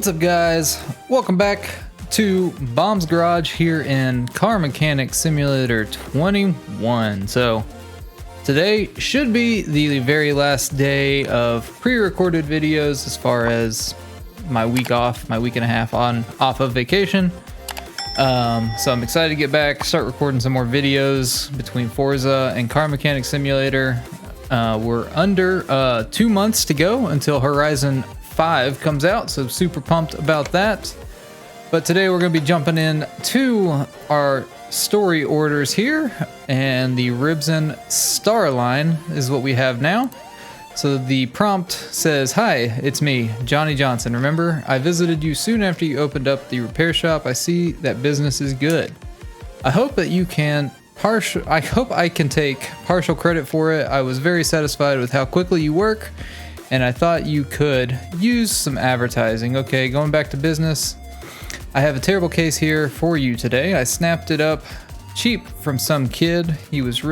What's up, guys? Welcome back to Bomb's Garage here in Car Mechanic Simulator 21. So today should be the very last day of pre-recorded videos as far as my week off, my week and a half off of vacation. So I'm excited to get back, start recording some more videos between Forza and Car Mechanic Simulator. We're under 2 months to go until Horizon 5 comes out, so super pumped about that. But today we're going to be jumping in to our story orders here, and the Ribbsan Starline is what we have now. So the prompt says, "Hi, it's me, Johnny Johnson. Remember, I visited you soon after you opened up the repair shop. I see that business is good. I hope that you can I hope I can take partial credit for it. I was very satisfied with how quickly you work, and I thought you could use some advertising. Okay, going back to business. I have a terrible case here for you today. I snapped it up cheap from some kid. He wasn't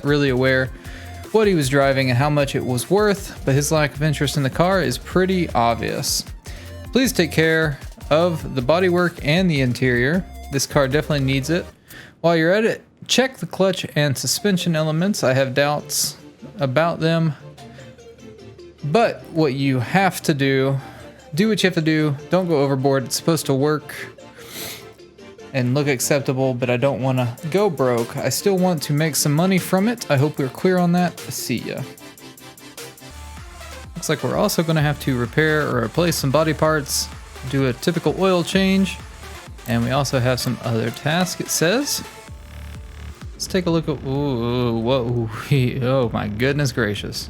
really aware what he was driving and how much it was worth, but his lack of interest in the car is pretty obvious. Please take care of the bodywork and the interior. This car definitely needs it. While you're at it, check the clutch and suspension elements. I have doubts about them, but what you have to do what you have to do. Don't go overboard. It's supposed to work and look acceptable, but I don't want to go broke. I still want to make some money from it. I hope we're clear on that. See ya." Looks like we're also going to have to repair or replace some body parts, do a typical oil change, and we also have some other tasks, it says. Let's take a look at... Ooh, whoa. Oh my goodness gracious.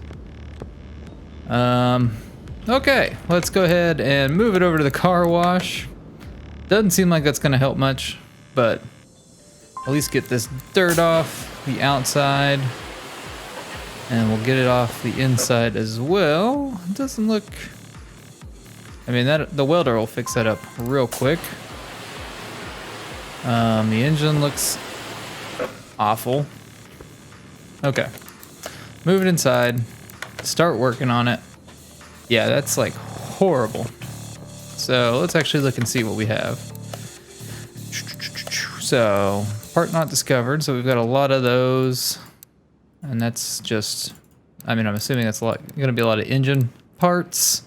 Okay, let's go ahead and move it over to the car wash. Doesn't seem like that's going to help much, but at least get this dirt off the outside, and we'll get it off the inside as well. It doesn't look... I mean, the welder will fix that up real quick. The engine looks awful. Okay, move it inside, start working on it. Yeah, that's like horrible. So let's actually look and see what we have. So, part not discovered. So we've got a lot of those, and that's just, I mean, I'm assuming that's going to be a lot of engine parts.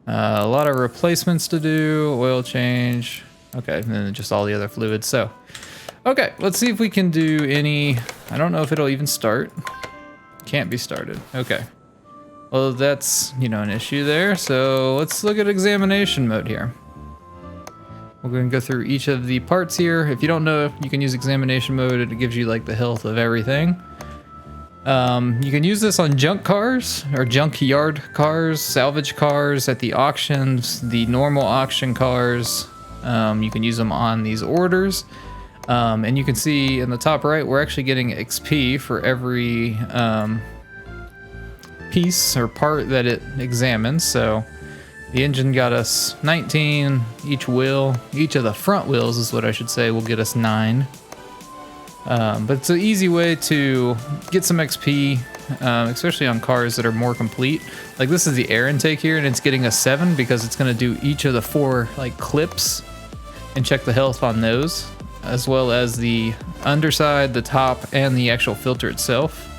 A lot of replacements to do, oil change. Okay, and then just all the other fluids. So, okay, let's see if we can do any. I don't know if it'll even start. Can't be started. Okay. Well, that's, an issue there. So let's look at examination mode here. We're going to go through each of the parts here. If you don't know, you can use examination mode. It gives you like the health of everything. You can use this on junk cars or junkyard cars, salvage cars at the auctions, the normal auction cars. You can use them on these orders. And you can see in the top right, we're actually getting XP for every piece or part that it examines. So the engine got us 19, each of the front wheels is what I should say, will get us 9. But it's an easy way to get some XP, especially on cars that are more complete. Like this is the air intake here, and it's getting a 7 because it's going to do each of the 4 like clips and check the health on those, as well as the underside, the top, and the actual filter itself.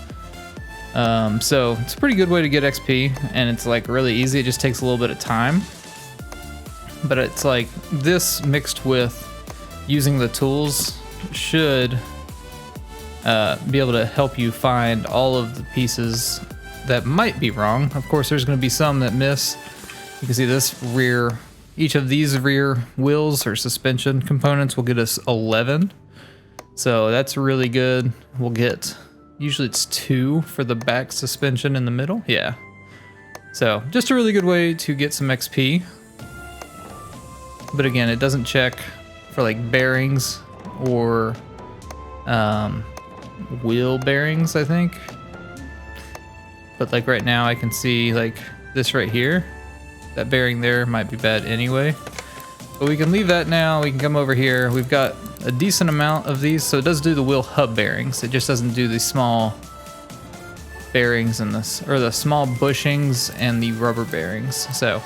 So it's a pretty good way to get XP, and it's like really easy. It just takes a little bit of time, but it's like this mixed with using the tools should be able to help you find all of the pieces that might be wrong. Of course, there's going to be some that miss. You can see this each of these rear wheels or suspension components will get us 11. So that's really good. We'll get... Usually it's 2 for the back suspension in the middle. Yeah. So just a really good way to get some XP. But again, it doesn't check for like bearings or wheel bearings, I think. But like right now I can see like this right here. That bearing there might be bad anyway. But we can leave that now. We can come over here. We've got a decent amount of these. So it does do the wheel hub bearings. It just doesn't do the small bearings and this, or the small bushings and the rubber bearings. So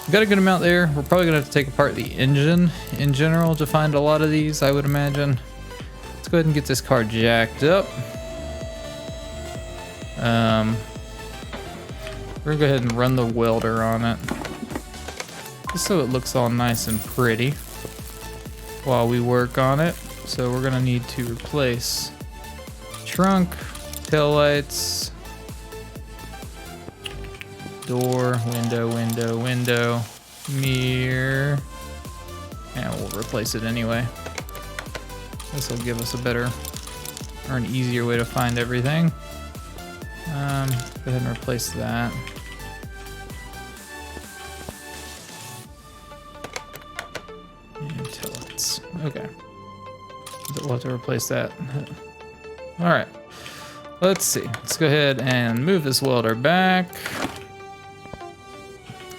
we've got a good amount there. We're probably gonna have to take apart the engine in general to find a lot of these, I would imagine. Let's go ahead and get this car jacked up. We're gonna go ahead and run the welder on it, just so it looks all nice and pretty while we work on it. So we're gonna need to replace trunk, tail lights, door, window, mirror, and we'll replace it anyway. This will give us a better or an easier way to find everything. Go ahead and replace that. And tail lights. Okay. We'll have to replace that. All right. Let's see. Let's go ahead and move this welder back.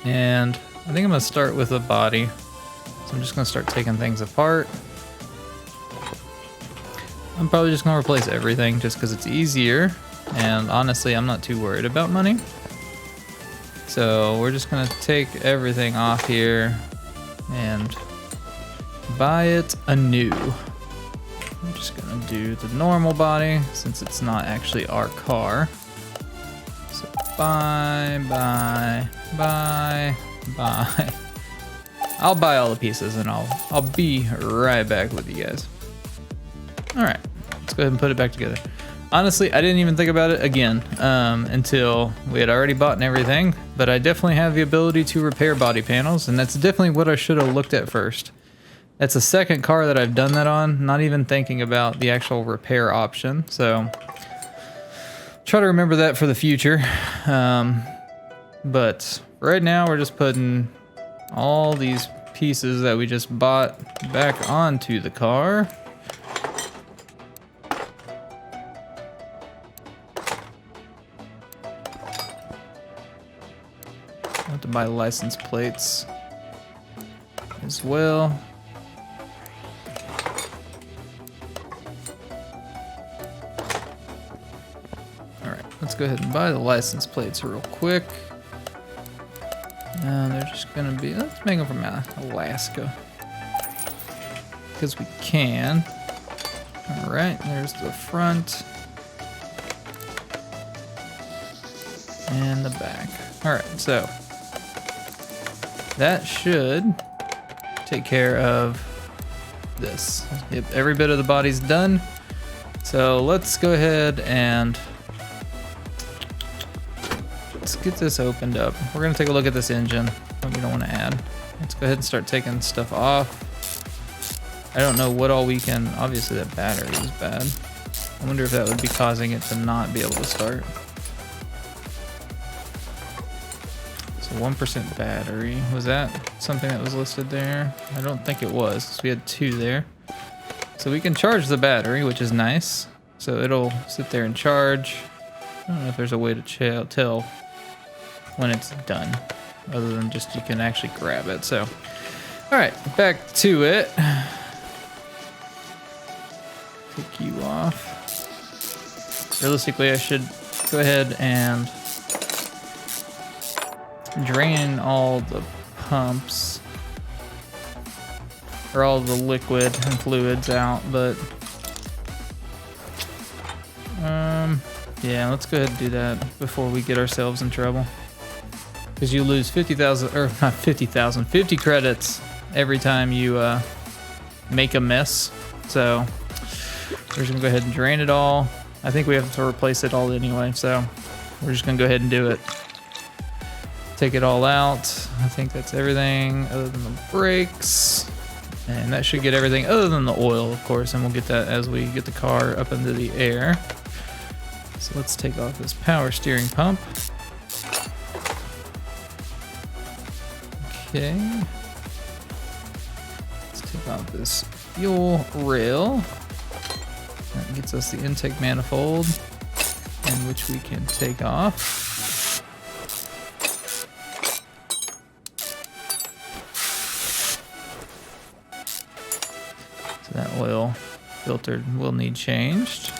And I think I'm gonna start with the body. So I'm just gonna start taking things apart. I'm probably just gonna replace everything just because it's easier. And honestly, I'm not too worried about money. So we're just gonna take everything off here and buy it anew. I'm just gonna do the normal body since it's not actually our car. So buy. I'll buy all the pieces and I'll be right back with you guys. All right, let's go ahead and put it back together. Honestly, I didn't even think about it again until we had already bought and everything, but I definitely have the ability to repair body panels, and that's definitely what I should have looked at first. That's the second car that I've done that on, not even thinking about the actual repair option. So try to remember that for the future. But right now we're just putting all these pieces that we just bought back onto the car. I have to buy license plates as well. Let's go ahead and buy the license plates real quick. And they're just gonna be, let's make them from Alaska. Because we can. All right, there's the front. And the back. All right, so that should take care of this. Yep, every bit of the body's done. So let's go ahead and let's get this opened up. We're gonna take a look at this engine that we don't want to add. Let's go ahead and start taking stuff off. I don't know what all we can, obviously that battery is bad. I wonder if that would be causing it to not be able to start. So 1% battery, was that something that was listed there? I don't think it was, because we had 2 there. So we can charge the battery, which is nice. So it'll sit there and charge. I don't know if there's a way to tell when it's done, other than just you can actually grab it. So, all right, back to it. Take you off. Realistically, I should go ahead and drain all the pumps, or all the liquid and fluids out, but yeah, let's go ahead and do that before we get ourselves in trouble. Because you lose 50,000, or not 50,000, 50 credits every time you make a mess. So we're just gonna go ahead and drain it all. I think we have to replace it all anyway, so we're just gonna go ahead and do it. Take it all out. I think that's everything other than the brakes. And that should get everything other than the oil, of course, and we'll get that as we get the car up into the air. So let's take off this power steering pump. Okay. Let's take off this fuel rail. That gets us the intake manifold, and which we can take off. So that oil filter will need changed.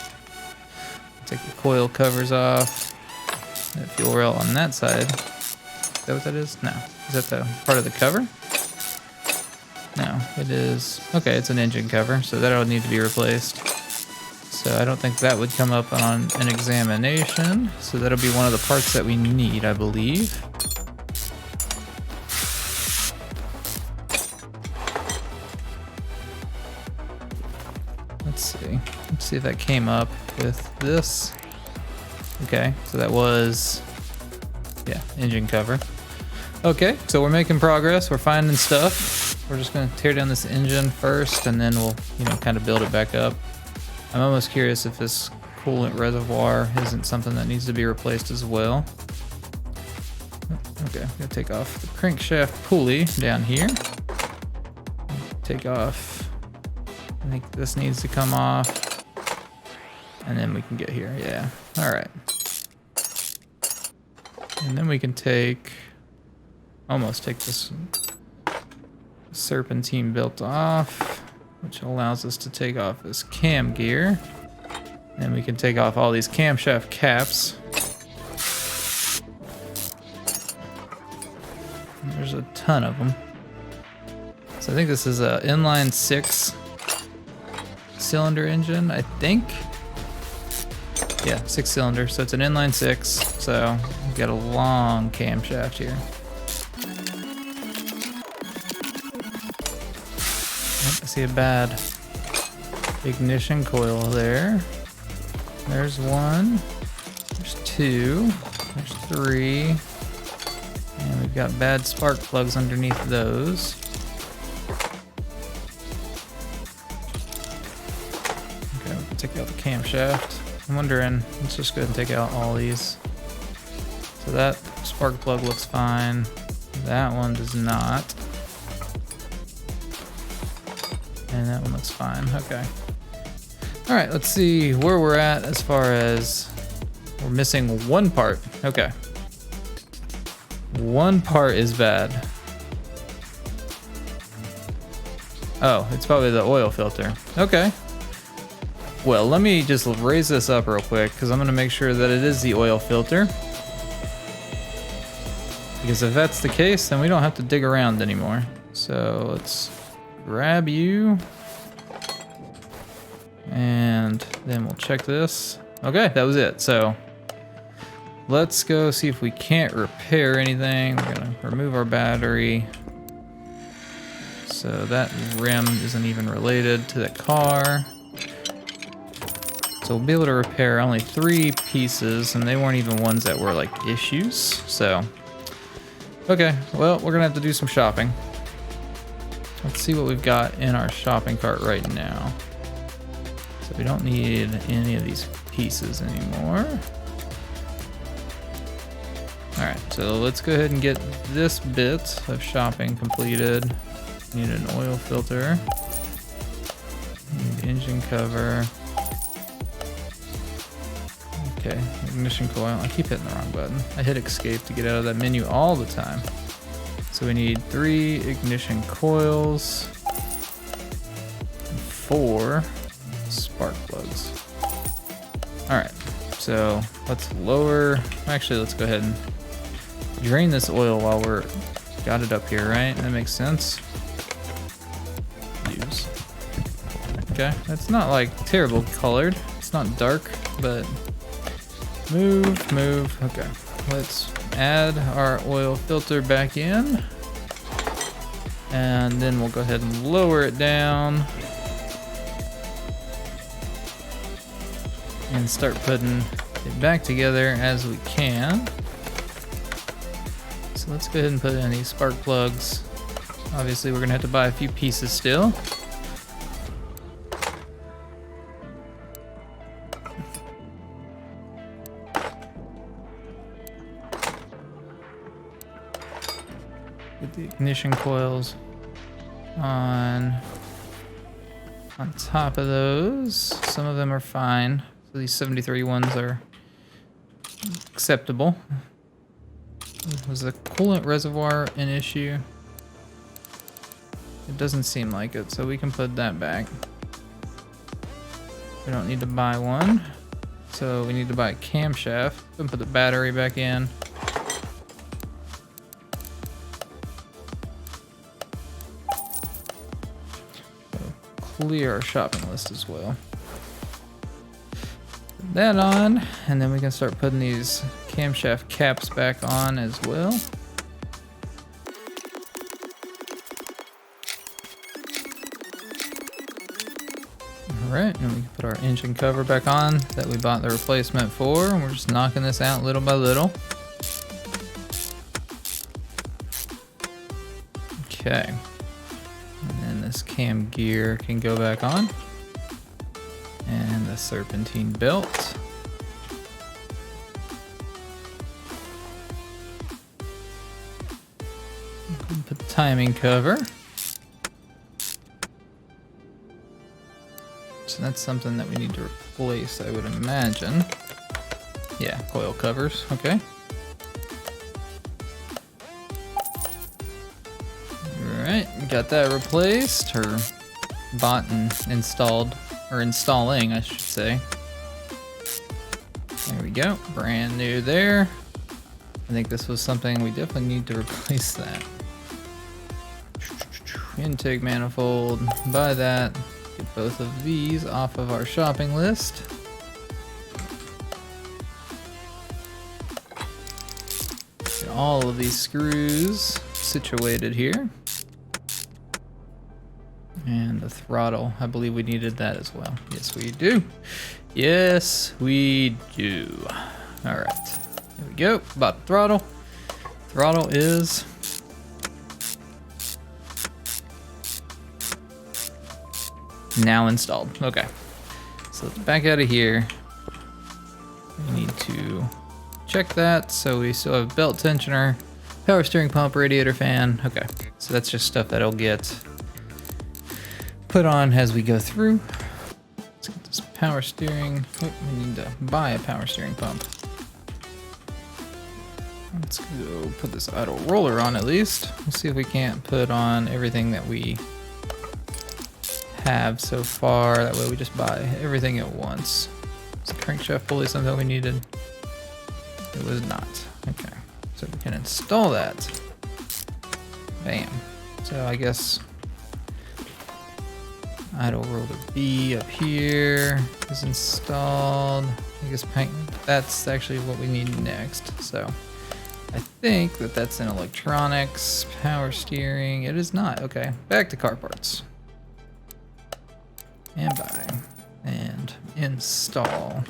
Take the coil covers off. that fuel rail on that side. Is that what that is? No. Is that the part of the cover? No, it is. Okay, it's an engine cover, so that'll need to be replaced. So I don't think that would come up on an examination. So that'll be one of the parts that we need, I believe. Let's see. Let's see if that came up with this. Okay, so that was, yeah, engine cover. Okay, so we're making progress. We're finding stuff. We're just gonna tear down this engine first, and then we'll, you know, kind of build it back up. I'm almost curious if this coolant reservoir isn't something that needs to be replaced as well. Okay, I'm gonna take off the crankshaft pulley down here. Take off, I think this needs to come off. And then we can get here, yeah. All right. And then we can almost take this serpentine belt off, which allows us to take off this cam gear. And we can take off all these camshaft caps. And there's a ton of them. So I think this is a inline 6 cylinder engine, I think. Yeah, 6 cylinder, so it's an inline 6. So we've got a long camshaft here. I see a bad ignition coil there. There's one. There's two. There's three. And we've got bad spark plugs underneath those. Okay, we can take out the camshaft. I'm wondering, let's just go ahead and take out all these. So that spark plug looks fine. That one does not. And that one looks fine, okay. All right, let's see where we're at as far as we're missing one part. Okay. One part is bad. Oh, it's probably the oil filter. Okay. Well, let me just raise this up real quick because I'm gonna make sure that it is the oil filter. Because if that's the case, then we don't have to dig around anymore. So let's grab you. And then we'll check this. Okay, that was it. So let's go see if we can't repair anything. We're gonna remove our battery. So that rim isn't even related to the car. So we'll be able to repair only 3 pieces, and they weren't even ones that were like issues. So, okay, well, we're gonna have to do some shopping. Let's see what we've got in our shopping cart right now. So we don't need any of these pieces anymore. All right, so let's go ahead and get this bit of shopping completed. Need an oil filter, need engine cover. Okay, ignition coil. I keep hitting the wrong button. I hit escape to get out of that menu all the time. So we need 3 ignition coils, and 4 spark plugs. All right, so let's lower, actually let's go ahead and drain this oil while we're got it up here, right? That makes sense. Use. Okay, that's not like terrible colored. It's not dark, but move. Okay, let's add our oil filter back in. And then we'll go ahead and lower it down. And start putting it back together as we can. So let's go ahead and put in these spark plugs. Obviously, we're gonna have to buy a few pieces still. Get the ignition coils on top of those. Some of them are fine. So these 73 ones are acceptable. Was the coolant reservoir an issue? It doesn't seem like it, so we can put that back. We don't need to buy one. So we need to buy a camshaft and put the battery back in. Clear our shopping list as well. Put that on, and then we can start putting these camshaft caps back on as well. Alright, and we can put our engine cover back on that we bought the replacement for, and we're just knocking this out little by little. Okay. And then this cam gear can go back on. And the serpentine belt. Put the timing cover. So that's something that we need to replace, I would imagine. Yeah, coil covers, okay. Alright, got that replaced, or bought and installed, or installing, I should say. There we go, brand new there. I think this was something we definitely need to replace that. Intake manifold, buy that. Get both of these off of our shopping list. Get all of these screws situated here. And the throttle, I believe we needed that as well. Yes, we do. Yes, we do. All right, there we go. Bought the throttle. Throttle is now installed. Okay, so let's back out of here. We need to check that. So we still have belt tensioner, power steering pump, radiator fan. Okay, so that's just stuff that'll get put on as we go through. Let's get this power steering. Oh, we need to buy a power steering pump. Let's go put this idle roller on at least. We'll see if we can't put on everything that we have so far. That way we just buy everything at once. Is the crankshaft pulley something we needed? It was not. Okay, so we can install that. Bam. So I guess idle roller B up here is installed. I guess that's actually what we need next. So I think that that's in electronics, power steering. It is not. Okay, back to car parts. And buy and install.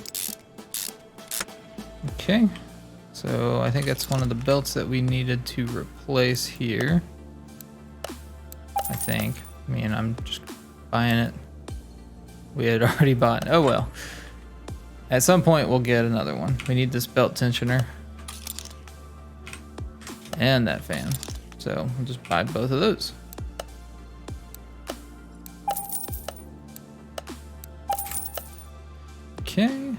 Okay, so I think that's one of the belts that we needed to replace here. I think. I mean, I'm just buying it. We had already bought. Oh well. At some point we'll get another one. We need this belt tensioner and that fan. So we'll just buy both of those. Okay,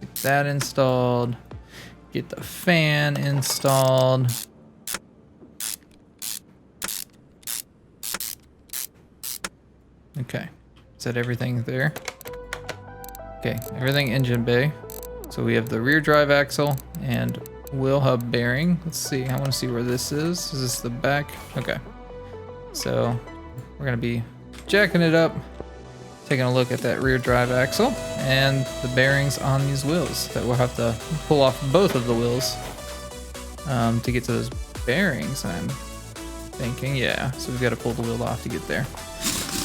get that installed, get the fan installed. Okay, is that everything there? Okay, everything engine bay. So we have the rear drive axle and wheel hub bearing. Let's see, I want to see where this is. Is this the back? Okay, so we're gonna be jacking it up, taking a look at that rear drive axle and the bearings on these wheels that we'll have to pull off both of the wheels to get to those bearings, I'm thinking. Yeah, so we've got to pull the wheel off to get there.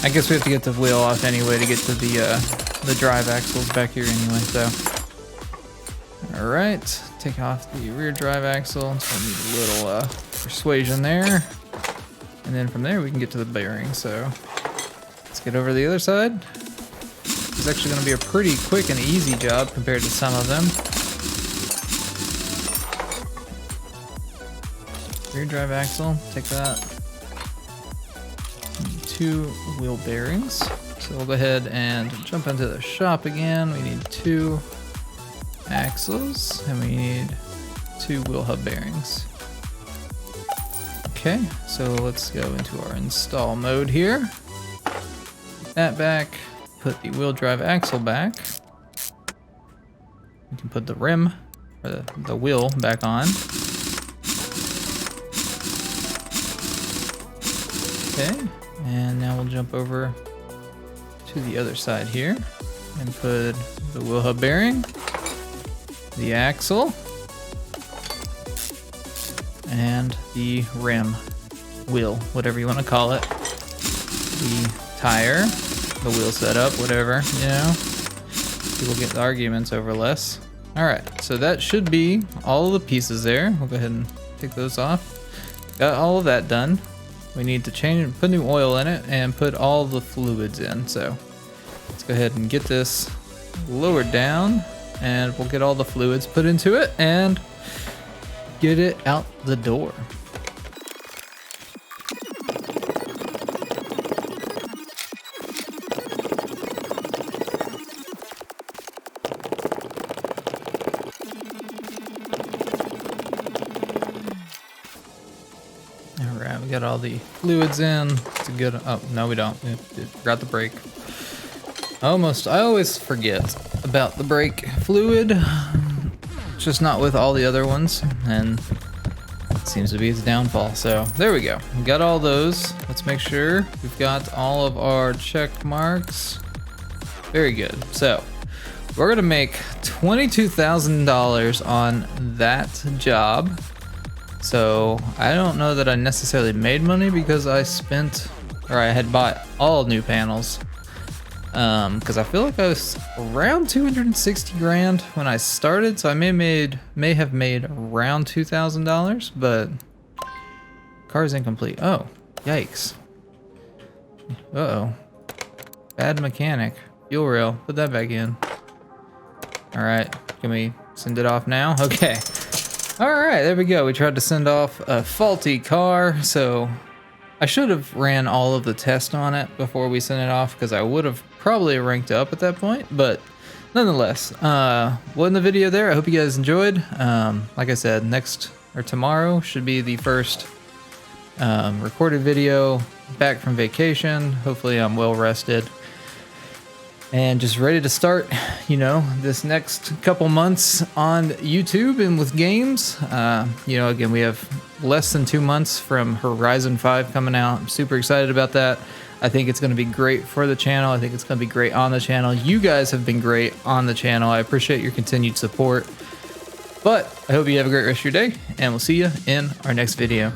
I guess we have to get the wheel off anyway to get to the drive axles back here anyway, so. All right, take off the rear drive axle. So we need a little persuasion there. And then from there we can get to the bearing, so. Let's get over to the other side. It's actually going to be a pretty quick and easy job compared to some of them. Rear drive axle, take that. 2 wheel bearings. So we'll go ahead and jump into the shop again. We need 2 axles and we need 2 wheel hub bearings. Okay, so let's go into our install mode here. That back, put the wheel drive axle back, We can put the rim, or the wheel back on. Okay, and now we'll jump over to the other side here and put the wheel hub bearing, the axle, and the rim, wheel, whatever you want to call it, the tire, the wheel setup, whatever, you know. People get arguments over less. All right, so that should be all of the pieces there. We'll go ahead and take those off. Got all of that done. We need to change, put new oil in it and put all the fluids in. So let's go ahead and get this lowered down and we'll get all the fluids put into it and get it out the door. Alright, we got all the fluids in. It's a good, oh, no we don't. We forgot the brake. I always forget about the brake fluid. It's just not with all the other ones, and it seems to be its downfall. So there we go. We got all those. Let's make sure we've got all of our check marks. Very good. So we're gonna make $22,000 on that job. So I don't know that I necessarily made money because I had bought all new panels. Because I feel like I was around 260 grand when I started, so I may have made around $2,000, but car's incomplete. Oh, yikes. Uh-oh. Bad mechanic. Fuel rail. Put that back in. All right. Can we send it off now? Okay. All right, there we go. We tried to send off a faulty car, so I should have ran all of the tests on it before we sent it off because I would have probably ranked up at that point, but nonetheless, well, in the video there, I hope you guys enjoyed. Like I said, tomorrow should be the first recorded video back from vacation. Hopefully I'm well rested and just ready to start, you know, this next couple months on YouTube and with games. You know, again, we have less than 2 months from Horizon 5 coming out. I'm super excited about that. I think it's going to be great for the channel. I think it's going to be great on the channel. You guys have been great on the channel. I appreciate your continued support. But I hope you have a great rest of your day, and we'll see you in our next video.